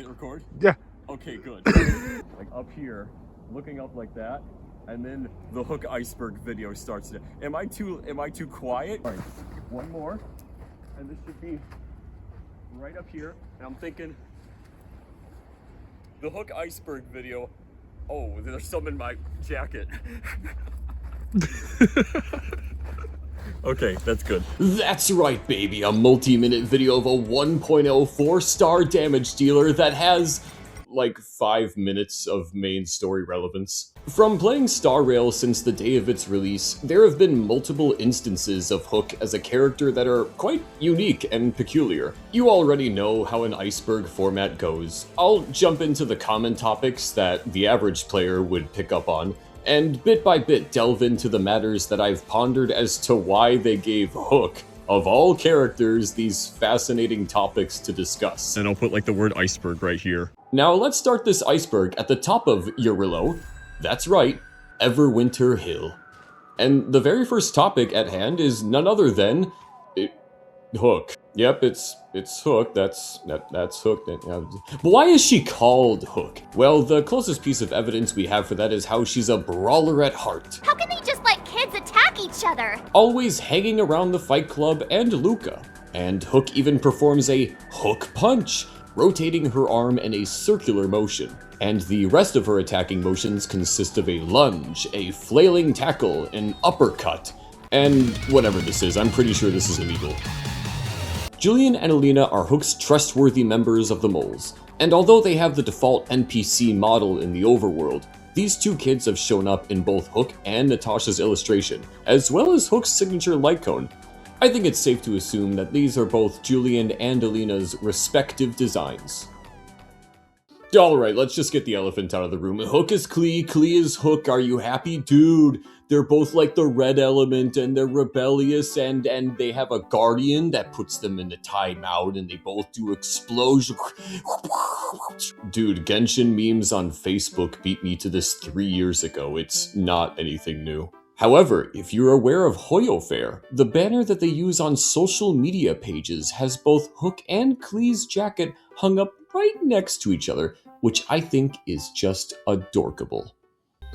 record? Yeah. Okay, good. Like up here, looking up like that, and then the Hook Iceberg video starts. Am I too quiet? All right, one more, and this should be right up here. And I'm thinking the Hook Iceberg video. Oh, there's some in my jacket. Okay, that's good. That's right, baby, a multi-minute video of a 1.0 4-star damage dealer that has, like, 5 minutes of main story relevance. From playing Star Rail since the day of its release, there have been multiple instances of Hook as a character that are quite unique and peculiar. You already know how an Iceberg format goes. I'll jump into the common topics that the average player would pick up on, and bit by bit delve into the matters that I've pondered as to why they gave Hook, of all characters, these fascinating topics to discuss. And I'll put like the word iceberg right here. Now let's start this iceberg at the top of Eurillo. That's right, Everwinter Hill. And the very first topic at hand is none other than Hook. Yep, it's Hook. That's Hook. But why is she called Hook? Well, the closest piece of evidence we have for that is how she's a brawler at heart. How can they just let kids attack each other? Always hanging around the Fight Club and Luca. And Hook even performs a Hook Punch, rotating her arm in a circular motion. And the rest of her attacking motions consist of a lunge, a flailing tackle, an uppercut, and whatever this is. I'm pretty sure this is illegal. Julian and Alina are Hook's trustworthy members of the Moles, and although they have the default NPC model in the overworld, these two kids have shown up in both Hook and Natasha's illustration, as well as Hook's signature light cone. I think it's safe to assume that these are both Julian and Alina's respective designs. Alright, let's just get the elephant out of the room. Hook is Klee, Klee is Hook. Are you happy? Dude, they're both like the red element and they're rebellious and they have a guardian that puts them in the timeout and they both do explosion. Dude, Genshin memes on Facebook beat me to this 3 years ago. It's not anything new. However, if you're aware of Hoyo Fair, the banner that they use on social media pages has both Hook and Klee's jacket hung up right next to each other, which I think is just adorkable.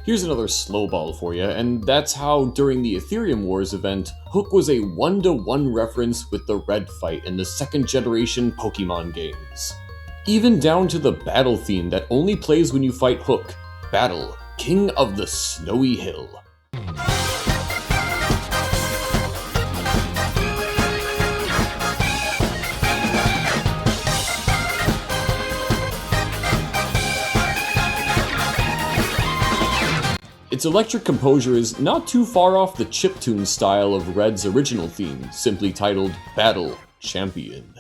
Here's another slow ball for you, and that's how during the Ethereum Wars event, Hook was a 1-to-1 reference with the Red Fight in the second generation Pokemon games. Even down to the battle theme that only plays when you fight Hook, Battle, King of the Snowy Hill. Its electric composure is not too far off the chiptune style of Red's original theme, simply titled Battle Champion.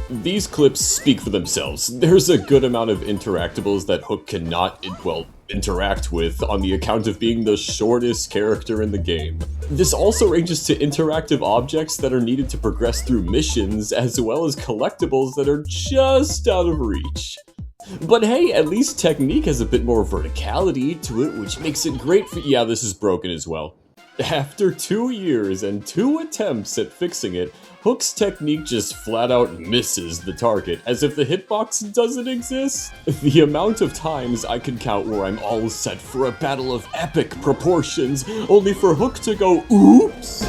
These clips speak for themselves. There's a good amount of interactables that Hook cannot, interact with on the account of being the shortest character in the game. This also ranges to interactive objects that are needed to progress through missions, as well as collectibles that are just out of reach. But hey, at least Technique has a bit more verticality to it, which makes it great for— yeah, this is broken as well. After 2 years and 2 attempts at fixing it, Hook's technique just flat out misses the target, as if the hitbox doesn't exist. The amount of times I can count where I'm all set for a battle of epic proportions, only for Hook to go, oops!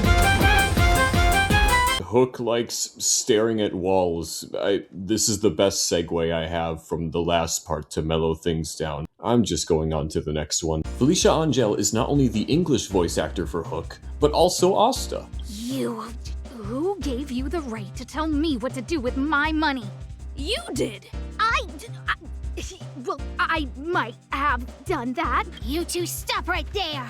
Hook likes staring at walls. This is the best segue I have from the last part to mellow things down. I'm just going on to the next one. Felicia Angel is not only the English voice actor for Hook, but also Asta. Who gave you the right to tell me what to do with my money? You did! Well, I might have done that. You two stop right there.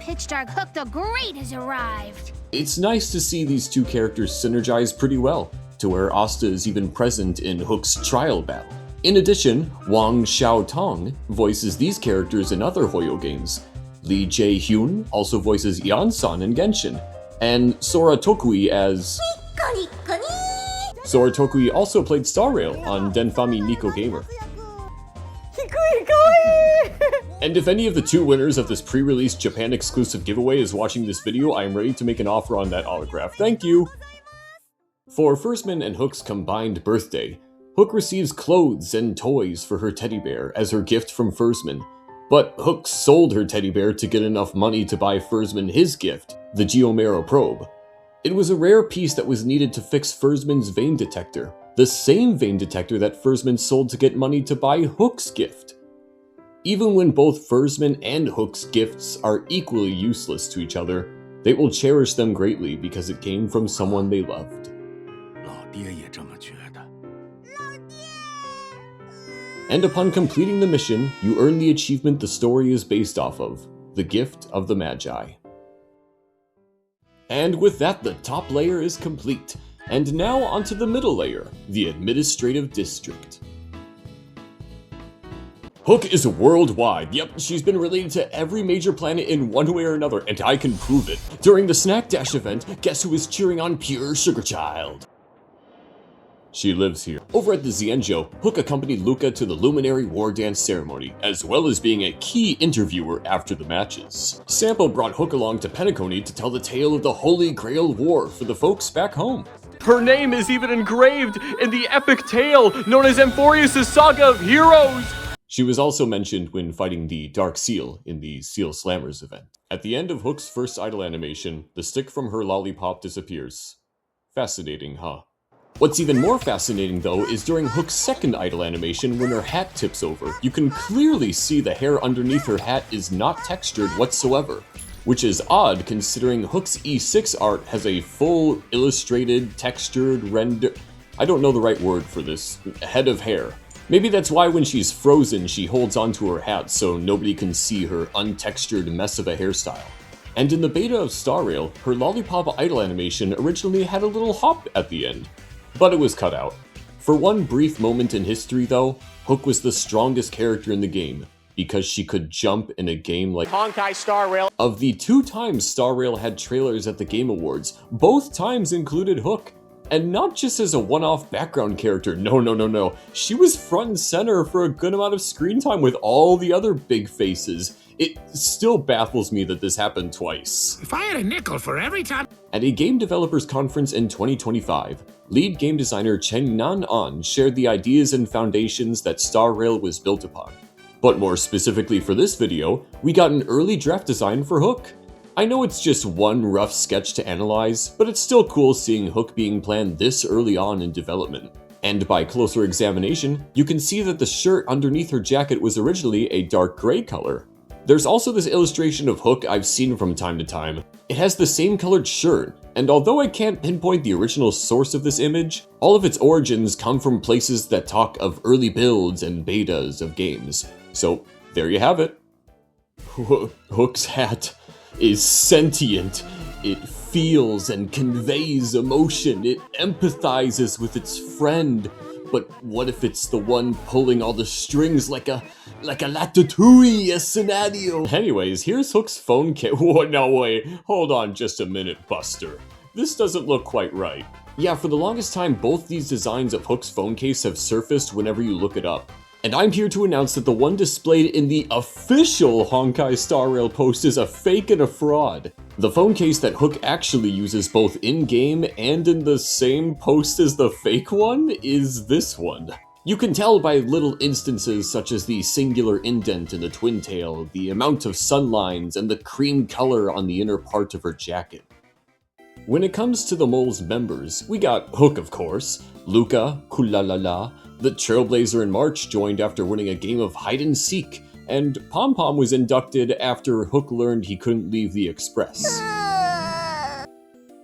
Mitch-Dark Hook the Great has arrived. It's nice to see these two characters synergize pretty well, to where Asta is even present in Hook's trial battle. In addition, Wang Xiaotong voices these characters in other Hoyo games. Lee Jae-hyun also voices Yan-san in Genshin, and Sora Tokui as— Sora Tokui also played Star Rail on Denfami Nico Gamer. And if any of the 2 winners of this pre-release Japan exclusive giveaway is watching this video, I am ready to make an offer on that autograph. Thank you! For Fursman and Hook's combined birthday, Hook receives clothes and toys for her teddy bear as her gift from Fursman. But Hook sold her teddy bear to get enough money to buy Fursman his gift, the Geomero probe. It was a rare piece that was needed to fix Fursman's vein detector, the same vein detector that Fursman sold to get money to buy Hook's gift. Even when both Fursman and Hook's gifts are equally useless to each other, they will cherish them greatly because it came from someone they loved. And upon completing the mission, you earn the achievement the story is based off of, the Gift of the Magi. And with that, the top layer is complete. And now onto the middle layer, the Administrative District. Hook is worldwide. Yep, she's been related to every major planet in one way or another, and I can prove it. During the Snack Dash event, guess who was cheering on Pure Sugar Child? She lives here. Over at the Xianzhou, Hook accompanied Luca to the Luminary War Dance ceremony, as well as being a key interviewer after the matches. Sampo brought Hook along to Penacony to tell the tale of the Holy Grail War for the folks back home. Her name is even engraved in the epic tale known as Amphorius' Saga of Heroes! She was also mentioned when fighting the Dark Seal in the Seal Slammers event. At the end of Hook's first idol animation, the stick from her lollipop disappears. Fascinating, huh? What's even more fascinating though is during Hook's second idol animation when her hat tips over. You can clearly see the hair underneath her hat is not textured whatsoever, which is odd considering Hook's E6 art has a full illustrated, textured, I don't know the right word for this, head of hair. Maybe that's why when she's frozen she holds onto her hat so nobody can see her untextured mess of a hairstyle. And in the beta of Star Rail, her lollipop idol animation originally had a little hop at the end, but it was cut out. For one brief moment in history though, Hook was the strongest character in the game, because she could jump in a game like Honkai Star Rail. Of the 2 times Star Rail had trailers at the Game Awards, both times included Hook. And not just as a one-off background character, no. She was front and center for a good amount of screen time with all the other big faces. It still baffles me that this happened twice. If I had a nickel for every time. At a game developers conference in 2025, lead game designer Chen Nan-an shared the ideas and foundations that Star Rail was built upon. But more specifically for this video, we got an early draft design for Hook. I know it's just one rough sketch to analyze, but it's still cool seeing Hook being planned this early on in development. And by closer examination, you can see that the shirt underneath her jacket was originally a dark gray color. There's also this illustration of Hook I've seen from time to time. It has the same colored shirt, and although I can't pinpoint the original source of this image, all of its origins come from places that talk of early builds and betas of games. So there you have it. Hook's hat is sentient. It feels and conveys emotion. It empathizes with its friend. But what if it's the one pulling all the strings like a Ratatouille scenario? Anyways, here's Hook's phone case. What? No way. Hold on just a minute, Buster. This doesn't look quite right. Yeah, for the longest time, both these designs of Hook's phone case have surfaced whenever you look it up. And I'm here to announce that the one displayed in the official Honkai Star Rail post is a fake and a fraud. The phone case that Hook actually uses both in-game and in the same post as the fake one is this one. You can tell by little instances such as the singular indent in the twin tail, the amount of sun lines, and the cream color on the inner part of her jacket. When it comes to the mole's members, we got Hook of course, Luca, Kulalala, the Trailblazer in March joined after winning a game of hide and seek, and Pom Pom was inducted after Hook learned he couldn't leave the Express.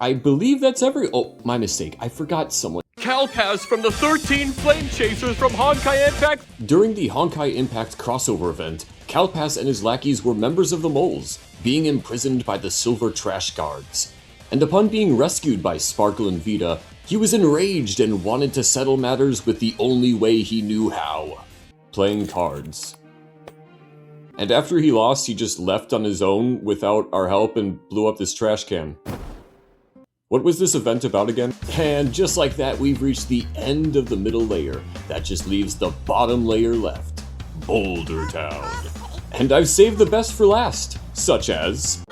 I believe that's oh, my mistake, I forgot someone. Calpaz from the 13 Flame Chasers from Honkai Impact! During the Honkai Impact crossover event, Calpaz and his lackeys were members of the Moles, being imprisoned by the Silver Trash Guards. And upon being rescued by Sparkle and Vita, he was enraged and wanted to settle matters with the only way he knew how: playing cards. And after he lost, he just left on his own without our help and blew up this trash can. What was this event about again? And just like that, we've reached the end of the middle layer. That just leaves the bottom layer left. Boulder Town. And I've saved the best for last, such as...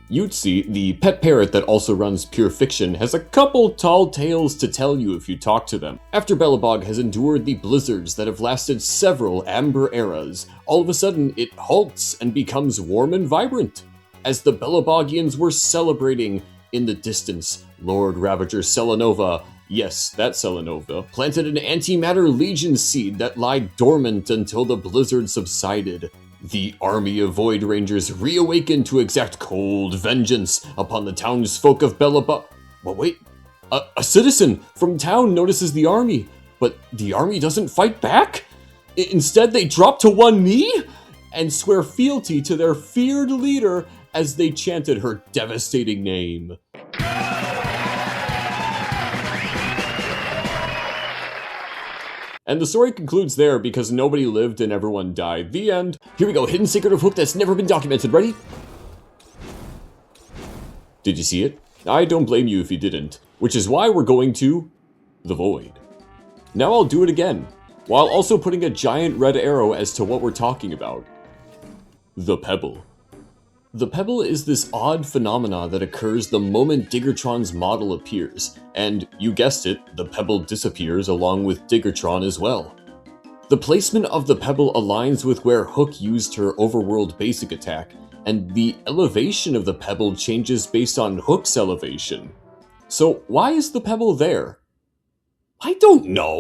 Yutzi, the pet parrot that also runs Pure Fiction, has a couple tall tales to tell you if you talk to them. After Belobog has endured the blizzards that have lasted several amber eras, all of a sudden it halts and becomes warm and vibrant. As the Belobogians were celebrating in the distance, Lord Ravager Selenova, yes, that Selenova, planted an antimatter legion seed that lied dormant until the blizzard subsided. The army of Void Rangers reawakened to exact cold vengeance upon the townsfolk of Belobog. Well, wait, a citizen from town notices the army, but the army doesn't fight back? Instead, they drop to one knee and swear fealty to their feared leader as they chanted her devastating name. And the story concludes there because nobody lived and everyone died. The end. Here we go, hidden secret of Hook that's never been documented. Ready? Did you see it? I don't blame you if you didn't, which is why we're going to the Void. Now I'll do it again, while also putting a giant red arrow as to what we're talking about. The Pebble. The Pebble is this odd phenomena that occurs the moment Diggertron's model appears, and you guessed it, the Pebble disappears along with Diggertron as well. The placement of the Pebble aligns with where Hook used her overworld basic attack, and the elevation of the Pebble changes based on Hook's elevation. So why is the Pebble there? I don't know.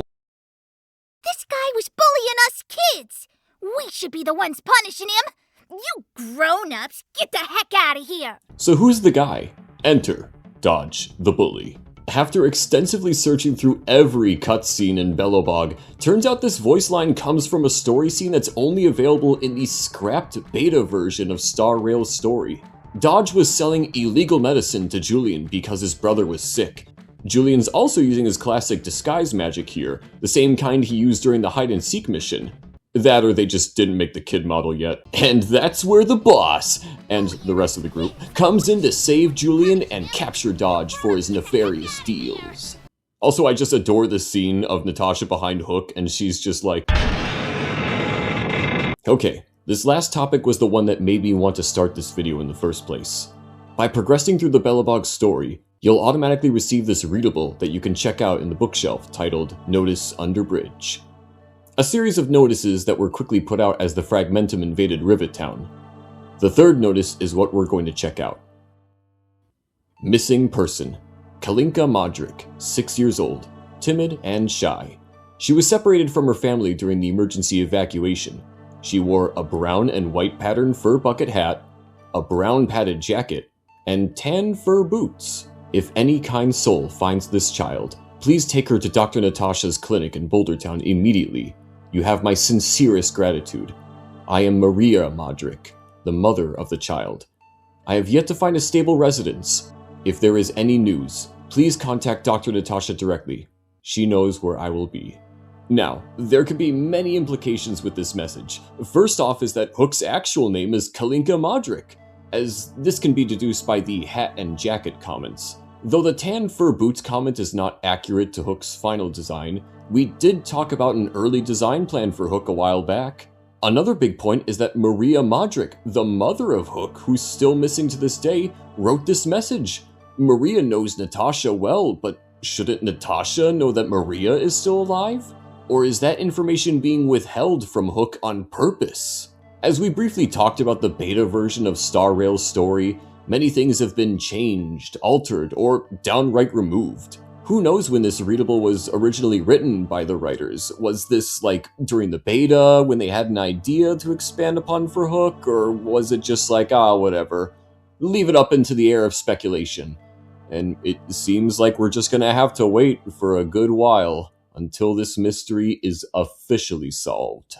This guy was bullying us kids. We should be the ones punishing him. You grown-ups, get the heck out of here! So who's the guy? Enter Dodge, the bully. After extensively searching through every cutscene in Belobog, turns out this voice line comes from a story scene that's only available in the scrapped beta version of Star Rail's story. Dodge was selling illegal medicine to Julian because his brother was sick. Julian's also using his classic disguise magic here, the same kind he used during the hide-and-seek mission. That or they just didn't make the kid model yet. And that's where the boss, and the rest of the group, comes in to save Julian and capture Dodge for his nefarious deals. Also, I just adore the scene of Natasha behind Hook, and she's just like... Okay, this last topic was the one that made me want to start this video in the first place. By progressing through the Belobog story, you'll automatically receive this readable that you can check out in the bookshelf titled Notice Under Bridge. A series of notices that were quickly put out as the Fragmentum invaded Rivet Town. The third notice is what we're going to check out. Missing person. Kalinka Modric, 6 years old, timid and shy. She was separated from her family during the emergency evacuation. She wore a brown and white patterned fur bucket hat, a brown padded jacket, and tan fur boots. If any kind soul finds this child, please take her to Dr. Natasha's clinic in Boulder Town immediately. You have my sincerest gratitude. I am Maria Modric, the mother of the child. I have yet to find a stable residence. If there is any news, please contact Dr. Natasha directly. She knows where I will be. Now, there could be many implications with this message. First off is that Hook's actual name is Kalinka Modric, as this can be deduced by the hat and jacket comments. Though the tan fur boots comment is not accurate to Hook's final design, we did talk about an early design plan for Hook a while back. Another big point is that Maria Modric, the mother of Hook, who's still missing to this day, wrote this message. Maria knows Natasha well, but shouldn't Natasha know that Maria is still alive? Or is that information being withheld from Hook on purpose? As we briefly talked about the beta version of Star Rail's story, many things have been changed, altered, or downright removed. Who knows when this readable was originally written by the writers? Was this like during the beta when they had an idea to expand upon for Hook, or was it just like, whatever, leave it up into the air of speculation? And it seems like we're just gonna have to wait for a good while until this mystery is officially solved.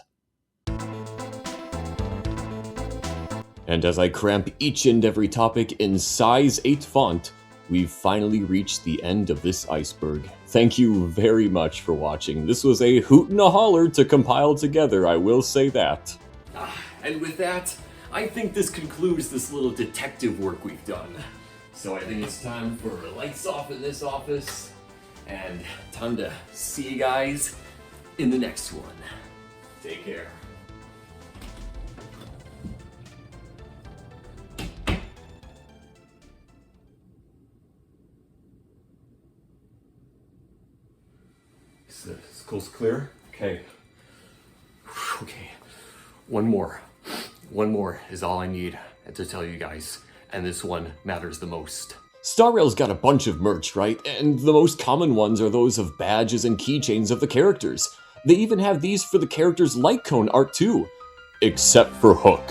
And as I cramp each and every topic in size 8 font, we've finally reached the end of this iceberg. Thank you very much for watching. This was a hoot and a holler to compile together, I will say that. And with that, I think this concludes this little detective work we've done. So I think it's time for lights off in this office, and time to see you guys in the next one. Take care. This coast clear? Okay. Okay. One more is all I need to tell you guys, and this one matters the most. Star Rail's got a bunch of merch, right? And the most common ones are those of badges and keychains of the characters. They even have these for the characters' light cone art too. Except for Hook.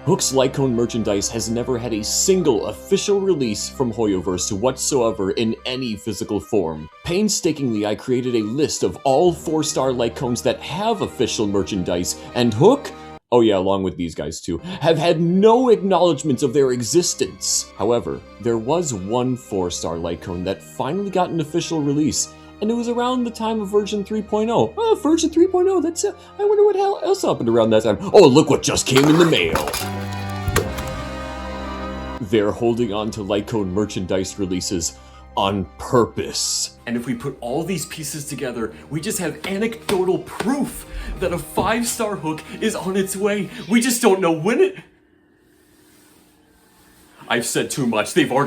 Hook's light cone merchandise has never had a single official release from Hoyoverse whatsoever in any physical form. Painstakingly, I created a list of all 4-star light cones that have official merchandise, and Hook, oh yeah, along with these guys too, have had no acknowledgement of their existence. However, there was one 4-star light cone that finally got an official release, and it was around the time of version 3.0. Oh, version 3.0, that's it. I wonder what else happened around that time. Oh, look what just came in the mail. They're holding on to light cone merchandise releases on purpose. And if we put all these pieces together, we just have anecdotal proof that a 5-star Hook is on its way. We just don't know when it... I've said too much. They've already